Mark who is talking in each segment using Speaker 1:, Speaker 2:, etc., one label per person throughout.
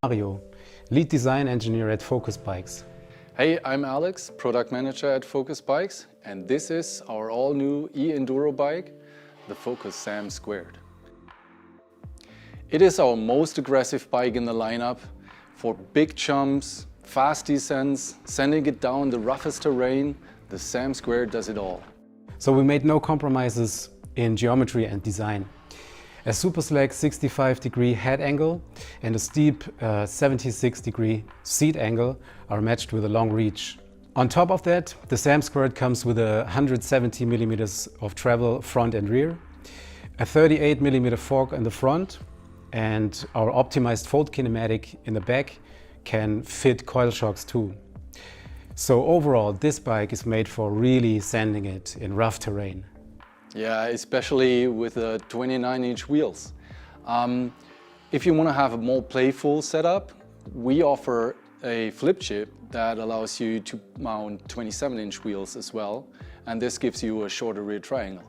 Speaker 1: Mario, lead design engineer at Focus Bikes.
Speaker 2: Hey, I'm Alex, product manager at Focus Bikes, and this is our all-new e-enduro bike, the Focus Sam Squared. It is our most aggressive bike in the lineup for big jumps, fast descents, sending it down the roughest terrain. The Sam Squared does it all.
Speaker 1: So we made no compromises in geometry and design. A super slack 65-degree head angle and a steep 76-degree seat angle are matched with a long reach. On top of that, the Sam Squared comes with a 170 millimeters of travel front and rear, a 38 millimeter fork in the front, and our optimized fold kinematic in the back can fit coil shocks too. So overall, this bike is made for really sanding it in rough terrain.
Speaker 2: Yeah, especially with the 29-inch wheels. If you want to have a more playful setup, we offer a flip chip that allows you to mount 27-inch wheels as well, and this gives you a shorter rear triangle.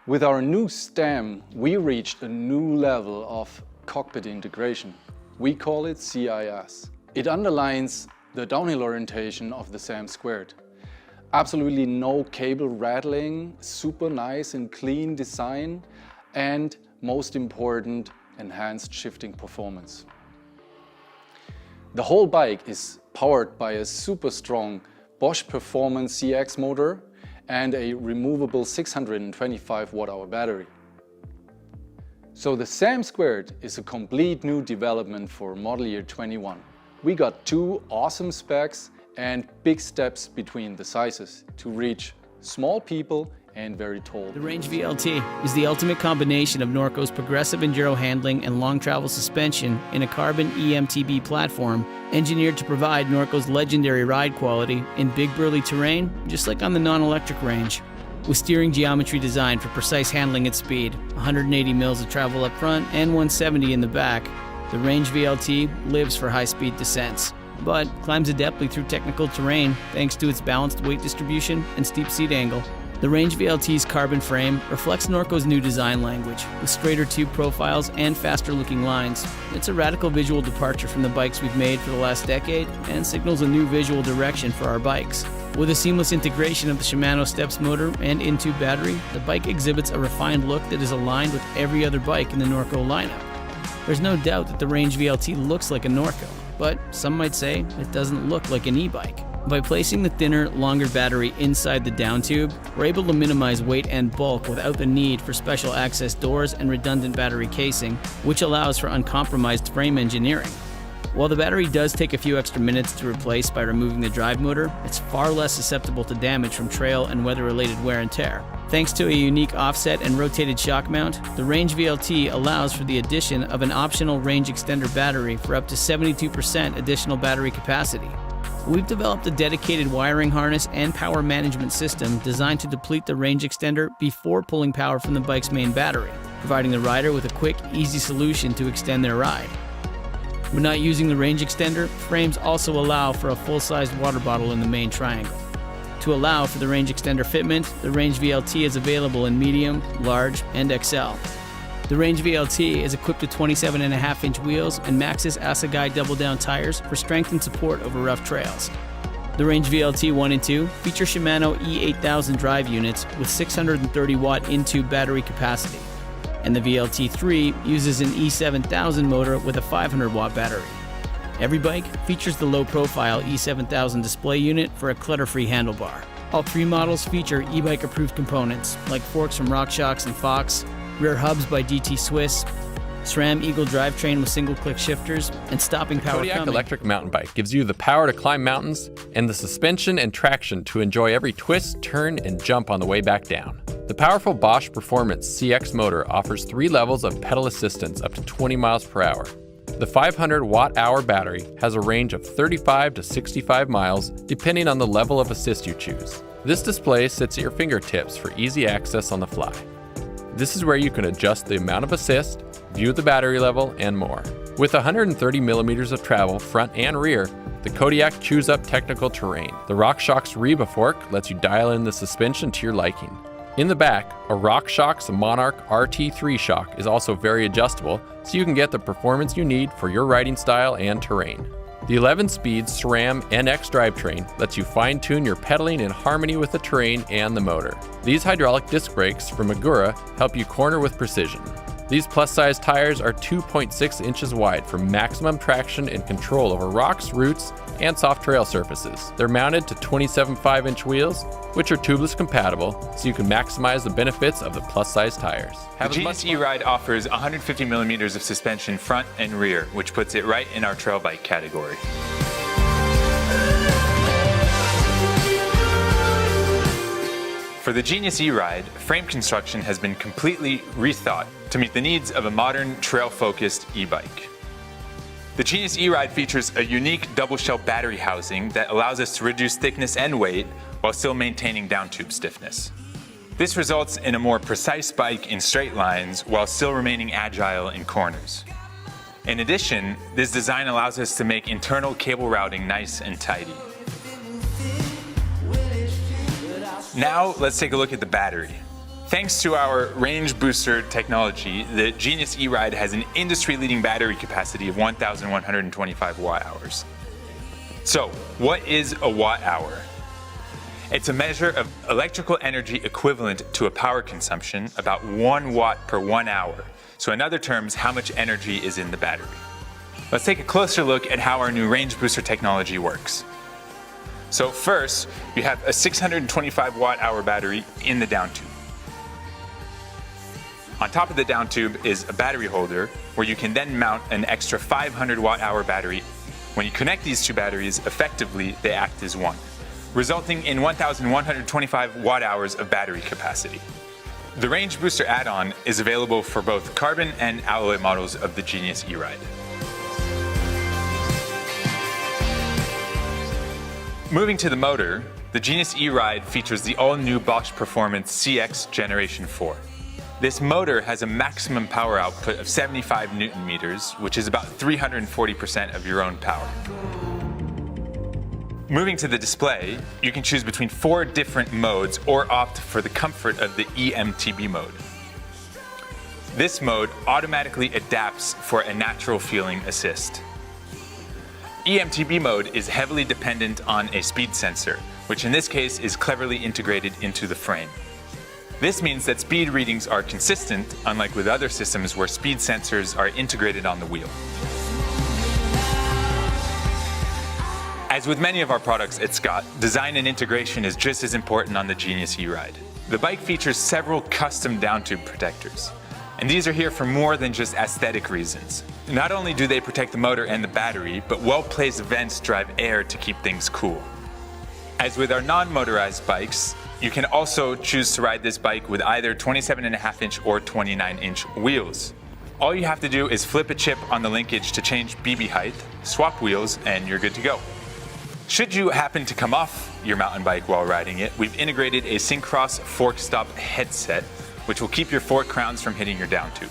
Speaker 2: With our new stem, we reached a new level of cockpit integration. We call it CIS. It underlines the downhill orientation of the Sam Squared. Absolutely no cable rattling, super nice and clean design, and most important, enhanced shifting performance. The whole bike is powered by a super strong Bosch Performance CX motor and a removable 625 watt-hour battery. So the Sam Squared is a complete new development for model year 21. We got two awesome specs and big steps between the sizes to reach small people and very tall.
Speaker 3: The Range VLT is the ultimate combination of Norco's progressive enduro handling and long travel suspension in a carbon e-MTB platform engineered to provide Norco's legendary ride quality in big burly terrain, just like on the non-electric range. With steering geometry designed for precise handling at speed, 180 mils of travel up front and 170 in the back, the Range VLT lives for high-speed descents, but climbs adeptly through technical terrain thanks to its balanced weight distribution and steep seat angle. The Range VLT's carbon frame reflects Norco's new design language, with straighter tube profiles and faster-looking lines. It's a radical visual departure from the bikes we've made for the last decade and signals a new visual direction for our bikes. With a seamless integration of the Shimano Steps motor and in-tube battery, the bike exhibits a refined look that is aligned with every other bike in the Norco lineup. There's no doubt that the Range VLT looks like a Norco, but some might say it doesn't look like an e-bike. By placing the thinner, longer battery inside the down tube, we're able to minimize weight and bulk without the need for special access doors and redundant battery casing, which allows for uncompromised frame engineering. While the battery does take a few extra minutes to replace by removing the drive motor, it's far less susceptible to damage from trail and weather-related wear and tear. Thanks to a unique offset and rotated shock mount, the Range VLT allows for the addition of an optional range extender battery for up to 72% additional battery capacity. We've developed a dedicated wiring harness and power management system designed to deplete the range extender before pulling power from the bike's main battery, providing the rider with a quick, easy solution to extend their ride. When not using the range extender, frames also allow for a full-sized water bottle in the main triangle. To allow for the range extender fitment, the Range VLT is available in medium, large, and XL. The Range VLT is equipped with 27.5-inch wheels and Maxxis Assegai double-down tires for strength and support over rough trails. The Range VLT 1 and 2 feature Shimano E8000 drive units with 630-watt in-tube battery capacity, and the VLT 3 uses an E7000 motor with a 500-watt battery. Every bike features the low-profile E7000 display unit for a clutter-free handlebar. All three models feature e-bike approved components like forks from RockShox and Fox, rear hubs by DT Swiss, SRAM Eagle drivetrain with single-click shifters, and stopping power
Speaker 4: Kodiak
Speaker 3: coming.
Speaker 4: electric mountain bike gives you the power to climb mountains and the suspension and traction to enjoy every twist, turn, and jump on the way back down. The powerful Bosch Performance CX motor offers 3 levels of pedal assistance up to 20 miles per hour. The 500 watt-hour battery has a range of 35 to 65 miles depending on the level of assist you choose. This display sits at your fingertips for easy access on the fly. This is where you can adjust the amount of assist, view the battery level, and more. With 130 millimeters of travel front and rear, the Kodiak chews up technical terrain. The RockShox Reba fork lets you dial in the suspension to your liking. In the back, a RockShox Monarch RT3 shock is also very adjustable, so you can get the performance you need for your riding style and terrain. The 11-speed SRAM NX drivetrain lets you fine-tune your pedaling in harmony with the terrain and the motor. These hydraulic disc brakes from Agura help you corner with precision. These plus-size tires are 2.6 inches wide for maximum traction and control over rocks, roots, and soft trail surfaces. They're mounted to 27 5-inch wheels, which are tubeless compatible, so you can maximize the benefits of the plus-size tires.
Speaker 5: The Genius E-Ride offers 150 millimeters of suspension front and rear, which puts it right in our trail bike category. For the Genius E-Ride, frame construction has been completely rethought to meet the needs of a modern, trail-focused e-bike. The Genius E-Ride features a unique double-shell battery housing that allows us to reduce thickness and weight while still maintaining down-tube stiffness. This results in a more precise bike in straight lines while still remaining agile in corners. In addition, this design allows us to make internal cable routing nice and tidy. Now, let's take a look at the battery. Thanks to our range booster technology, the Genius E-Ride has an industry-leading battery capacity of 1,125 watt-hours. So, what is a watt-hour? It's a measure of electrical energy equivalent to a power consumption, about 1 watt per 1 hour. So in other terms, how much energy is in the battery. Let's take a closer look at how our new range booster technology works. So first, you have a 625 watt-hour battery in the down tube. On top of the down tube is a battery holder where you can then mount an extra 500 watt-hour battery. When you connect these two batteries, effectively they act as one, resulting in 1,125 watt-hours of battery capacity. The Range Booster add-on is available for both carbon and alloy models of the Genius E-Ride. Moving to the motor, the Genius E-Ride features the all-new Bosch Performance CX Generation 4. This motor has a maximum power output of 75 Newton meters, which is about 340% of your own power. Moving to the display, you can choose between 4 different modes or opt for the comfort of the e-MTB mode. This mode automatically adapts for a natural feeling assist. e-MTB mode is heavily dependent on a speed sensor, which in this case is cleverly integrated into the frame. This means that speed readings are consistent, unlike with other systems where speed sensors are integrated on the wheel. As with many of our products at Scott, design and integration is just as important on the Genius E-Ride. The bike features several custom down tube protectors, and these are here for more than just aesthetic reasons. Not only do they protect the motor and the battery, but well-placed vents drive air to keep things cool. As with our non-motorized bikes, you can also choose to ride this bike with either 27.5-inch or 29-inch wheels. All you have to do is flip a chip on the linkage to change BB height, swap wheels, and you're good to go. Should you happen to come off your mountain bike while riding it, we've integrated a Syncross fork stop headset, which will keep your fork crowns from hitting your down tube.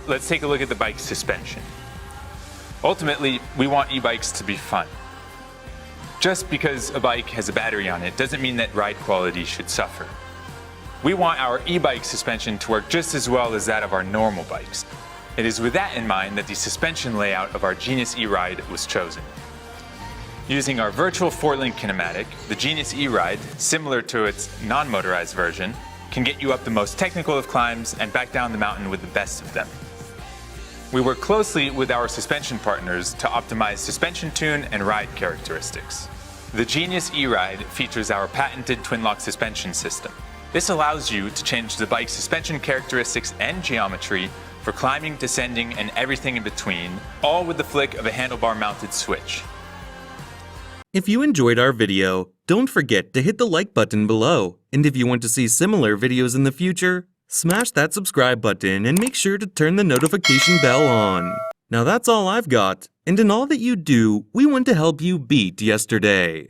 Speaker 5: Let's take a look at the bike's suspension. Ultimately, we want e-bikes to be fun. Just because a bike has a battery on it doesn't mean that ride quality should suffer. We want our e-bike suspension to work just as well as that of our normal bikes. It is with that in mind that the suspension layout of our Genius E-Ride was chosen. Using our virtual 4-link kinematic, the Genius E-Ride, similar to its non-motorized version, can get you up the most technical of climbs and back down the mountain with the best of them. We work closely with our suspension partners to optimize suspension tune and ride characteristics. The Genius E-Ride features our patented twin-lock suspension system. This allows you to change the bike's suspension characteristics and geometry for climbing, descending, and everything in between, all with the flick of a handlebar-mounted switch.
Speaker 6: If you enjoyed our video, don't forget to hit the like button below. And if you want to see similar videos in the future, smash that subscribe button and make sure to turn the notification bell on. Now that's all I've got, and in all that you do, we want to help you beat yesterday.